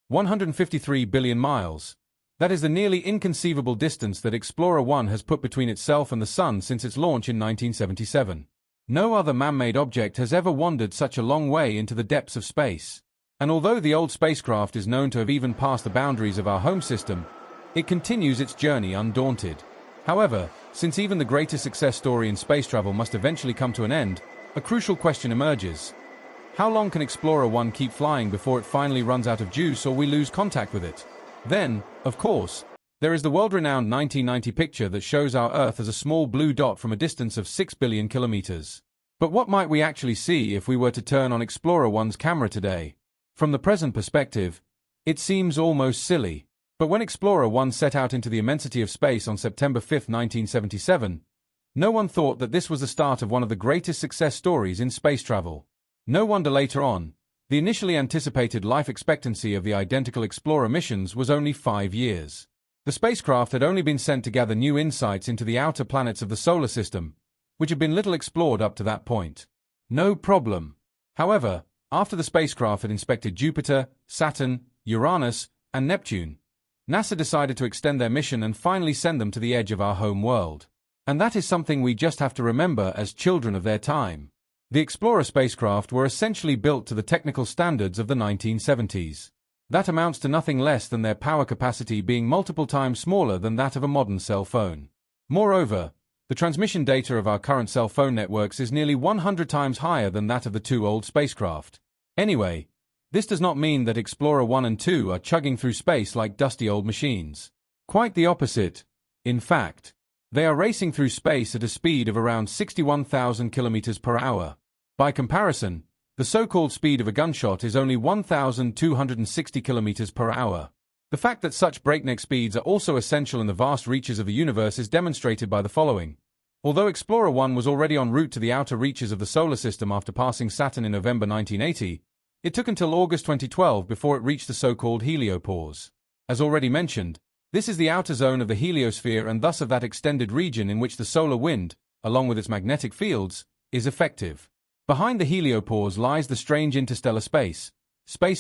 153 billion miles. That is the nearly inconceivable distance that Explorer 1 has put between itself and the Sun since its launch in 1977. No other man-made object has ever wandered such a long way into the depths of space. And although the old spacecraft is known to have even passed the boundaries of our home system, it continues its journey undaunted. However, since even the greatest success story in space travel must eventually come to an end, a crucial question emerges. How long can Explorer 1 keep flying before it finally runs out of juice or we lose contact with it? Then, of course, there is the world-renowned 1990 picture that shows our Earth as a small blue dot from a distance of 6 billion kilometers. But what might we actually see if we were to turn on Explorer 1's camera today? From the present perspective, it seems almost silly. But when Explorer 1 set out into the immensity of space on September 5, 1977, no one thought that this was the start of one of the greatest success stories in space travel. No wonder later on, the initially anticipated life expectancy of the identical Explorer missions was only 5 years. The spacecraft had only been sent to gather new insights into the outer planets of the solar system, which had been little explored up to that point. No problem. However, after the spacecraft had inspected Jupiter, Saturn, Uranus, and Neptune, NASA decided to extend their mission and finally send them to the edge of our home world. And that is something we just have to remember as children of their time. The Explorer spacecraft were essentially built to the technical standards of the 1970s. That amounts to nothing less than their power capacity being multiple times smaller than that of a modern cell phone. Moreover, the transmission data of our current cell phone networks is nearly 100 times higher than that of the two old spacecraft. Anyway, this does not mean that Explorer 1 and 2 are chugging through space like dusty old machines. Quite the opposite. In fact, they are racing through space at a speed of around 61,000 kilometers per hour. By comparison, the so-called speed of a gunshot is only 1,260 kilometers per hour. The fact that such breakneck speeds are also essential in the vast reaches of the universe is demonstrated by the following. Although Explorer 1 was already en route to the outer reaches of the solar system after passing Saturn in November 1980, it took until August 2012 before it reached the so-called heliopause. As already mentioned, this is the outer zone of the heliosphere and thus of that extended region in which the solar wind, along with its magnetic fields, is effective. Behind the heliopause lies the strange interstellar space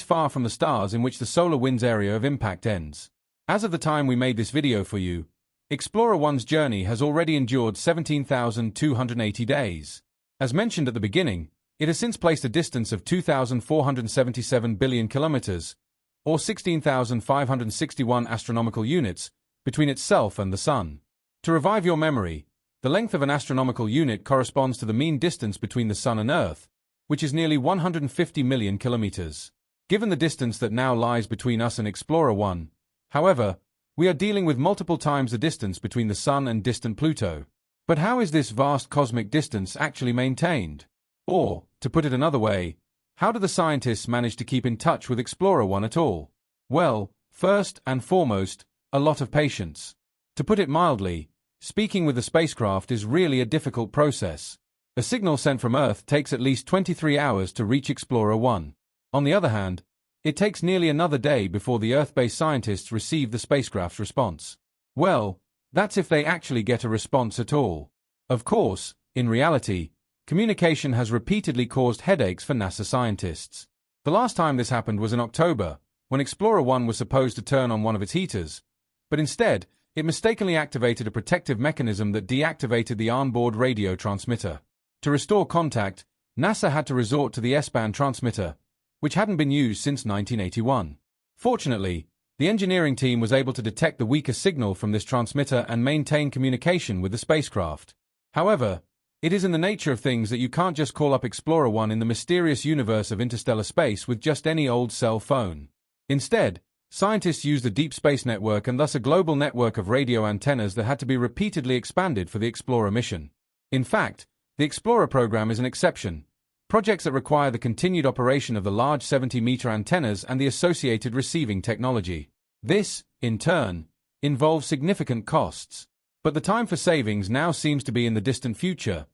far from the stars in which the solar wind's area of impact ends. As of the time we made this video for you, Explorer 1's journey has already endured 17,280 days. As mentioned at the beginning, it has since placed a distance of 2,477 billion kilometers, or 16,561 astronomical units, between itself and the Sun. To revive your memory, the length of an astronomical unit corresponds to the mean distance between the Sun and Earth, which is nearly 150 million kilometers. Given the distance that now lies between us and Explorer 1, however, we are dealing with multiple times the distance between the Sun and distant Pluto. But how is this vast cosmic distance actually maintained? Or, to put it another way, how do the scientists manage to keep in touch with Explorer 1 at all? Well, first and foremost, a lot of patience. To put it mildly, speaking with the spacecraft is really a difficult process. A signal sent from Earth takes at least 23 hours to reach Explorer 1. On the other hand, it takes nearly another day before the Earth-based scientists receive the spacecraft's response. Well, that's if they actually get a response at all. Of course, in reality, communication has repeatedly caused headaches for NASA scientists. The last time this happened was in October, when Explorer 1 was supposed to turn on one of its heaters, but instead, it mistakenly activated a protective mechanism that deactivated the onboard radio transmitter. To restore contact, NASA had to resort to the S-band transmitter, which hadn't been used since 1981. Fortunately, the engineering team was able to detect the weaker signal from this transmitter and maintain communication with the spacecraft. However, it is in the nature of things that you can't just call up Explorer 1 in the mysterious universe of interstellar space with just any old cell phone. Instead, scientists used a deep space network and thus a global network of radio antennas that had to be repeatedly expanded for the Explorer mission. In fact, the Explorer program is an exception. Projects that require the continued operation of the large 70-meter antennas and the associated receiving technology. This, in turn, involves significant costs. But the time for savings now seems to be in the distant future,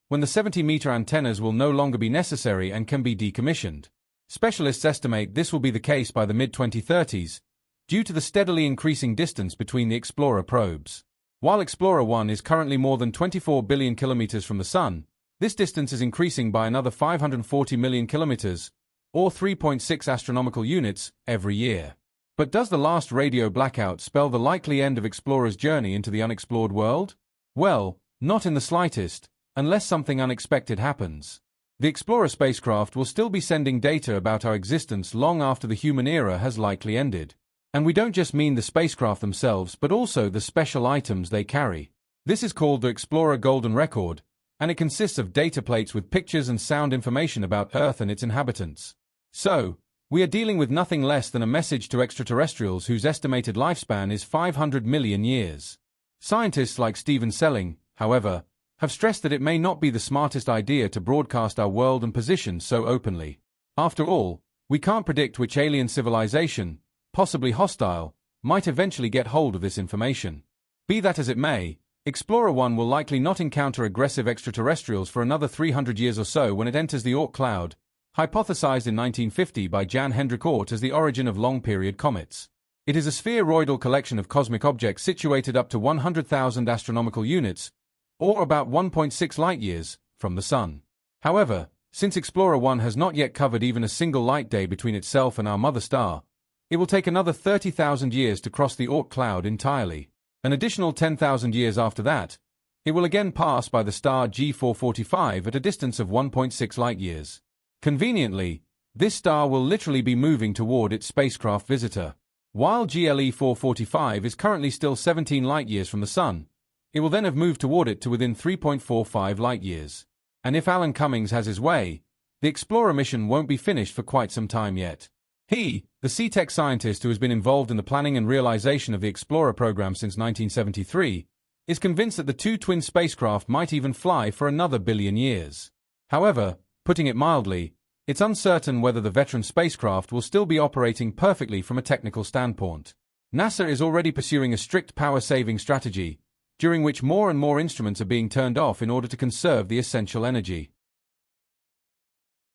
when the 70-meter antennas will no longer be necessary and can be decommissioned. Specialists estimate this will be the case by the mid-2030s, due to the steadily increasing distance between the Explorer probes. While Explorer 1 is currently more than 24 billion kilometers from the Sun, this distance is increasing by another 540 million kilometers, or 3.6 astronomical units, every year. But does the last radio blackout spell the likely end of Explorer's journey into the unexplored world? Well, not in the slightest, unless something unexpected happens. The Explorer spacecraft will still be sending data about our existence long after the human era has likely ended. And we don't just mean the spacecraft themselves, but also the special items they carry. This is called the Explorer Golden Record, and it consists of data plates with pictures and sound information about Earth and its inhabitants. So, we are dealing with nothing less than a message to extraterrestrials whose estimated lifespan is 500 million years. Scientists like Stephen Selling, however, have stressed that it may not be the smartest idea to broadcast our world and position so openly. After all, we can't predict which alien civilization, possibly hostile, might eventually get hold of this information. Be that as it may, Explorer 1 will likely not encounter aggressive extraterrestrials for another 300 years or so when it enters the Oort cloud, hypothesized in 1950 by Jan Hendrik Oort as the origin of long-period comets. It is a spheroidal collection of cosmic objects situated up to 100,000 astronomical units, or about 1.6 light-years, from the Sun. However, since Explorer 1 has not yet covered even a single light day between itself and our mother star, it will take another 30,000 years to cross the Oort cloud entirely. An additional 10,000 years after that, it will again pass by the star G445 at a distance of 1.6 light-years. Conveniently, this star will literally be moving toward its spacecraft visitor. While GLE 445 is currently still 17 light-years from the Sun, it will then have moved toward it to within 3.45 light-years. And if Alan Cummings has his way, the Explorer mission won't be finished for quite some time yet. He, the C-Tech scientist who has been involved in the planning and realization of the Explorer program since 1973, is convinced that the two twin spacecraft might even fly for another billion years. However, putting it mildly, it's uncertain whether the veteran spacecraft will still be operating perfectly from a technical standpoint. NASA is already pursuing a strict power-saving strategy, during which more and more instruments are being turned off in order to conserve the essential energy.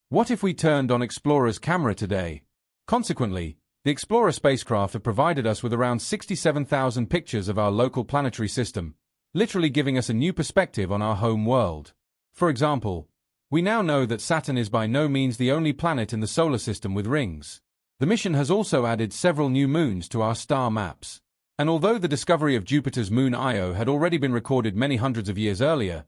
What if we turned on Explorer's camera today? Consequently, the Explorer spacecraft have provided us with around 67,000 pictures of our local planetary system, literally giving us a new perspective on our home world. For example, we now know that Saturn is by no means the only planet in the solar system with rings. The mission has also added several new moons to our star maps. And although the discovery of Jupiter's moon Io had already been recorded many hundreds of years earlier,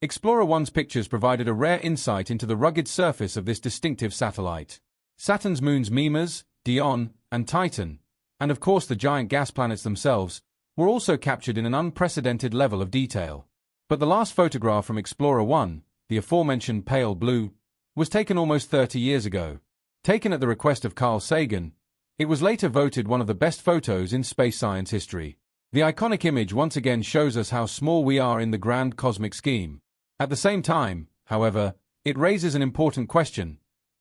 Explorer 1's pictures provided a rare insight into the rugged surface of this distinctive satellite. Saturn's moons Mimas, Dione, and Titan, and of course the giant gas planets themselves, were also captured in an unprecedented level of detail. But the last photograph from Explorer 1, the aforementioned pale blue, was taken almost 30 years ago. Taken at the request of Carl Sagan, it was later voted one of the best photos in space science history. The iconic image once again shows us how small we are in the grand cosmic scheme. At the same time, however, it raises an important question.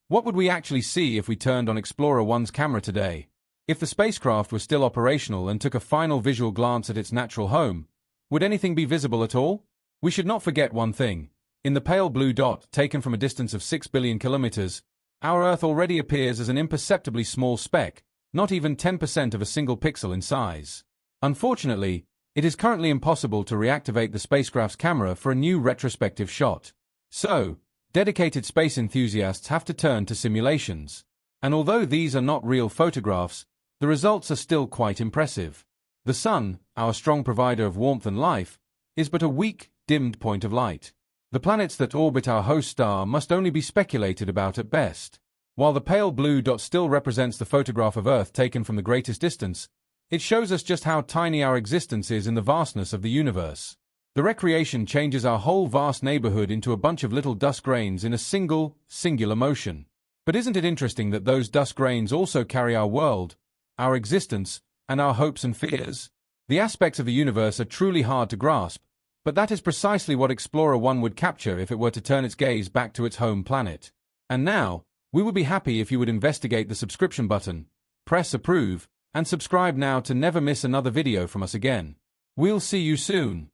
What would we actually see if we turned on Explorer 1's camera today? If the spacecraft was still operational and took a final visual glance at its natural home, would anything be visible at all? We should not forget one thing. In the pale blue dot, taken from a distance of 6 billion kilometers, our Earth already appears as an imperceptibly small speck, not even 10% of a single pixel in size. Unfortunately, it is currently impossible to reactivate the spacecraft's camera for a new retrospective shot. So, dedicated space enthusiasts have to turn to simulations. And although these are not real photographs, the results are still quite impressive. The Sun, our strong provider of warmth and life, is but a weak, dimmed point of light. The planets that orbit our host star must only be speculated about at best. While the pale blue dot still represents the photograph of Earth taken from the greatest distance, it shows us just how tiny our existence is in the vastness of the universe. The recreation changes our whole vast neighborhood into a bunch of little dust grains in a singular motion. But isn't it interesting that those dust grains also carry our world, our existence, and our hopes and fears? The aspects of the universe are truly hard to grasp, but that is precisely what Explorer 1 would capture if it were to turn its gaze back to its home planet. And now, we would be happy if you would investigate the subscription button, press approve, and subscribe now to never miss another video from us again. We'll see you soon.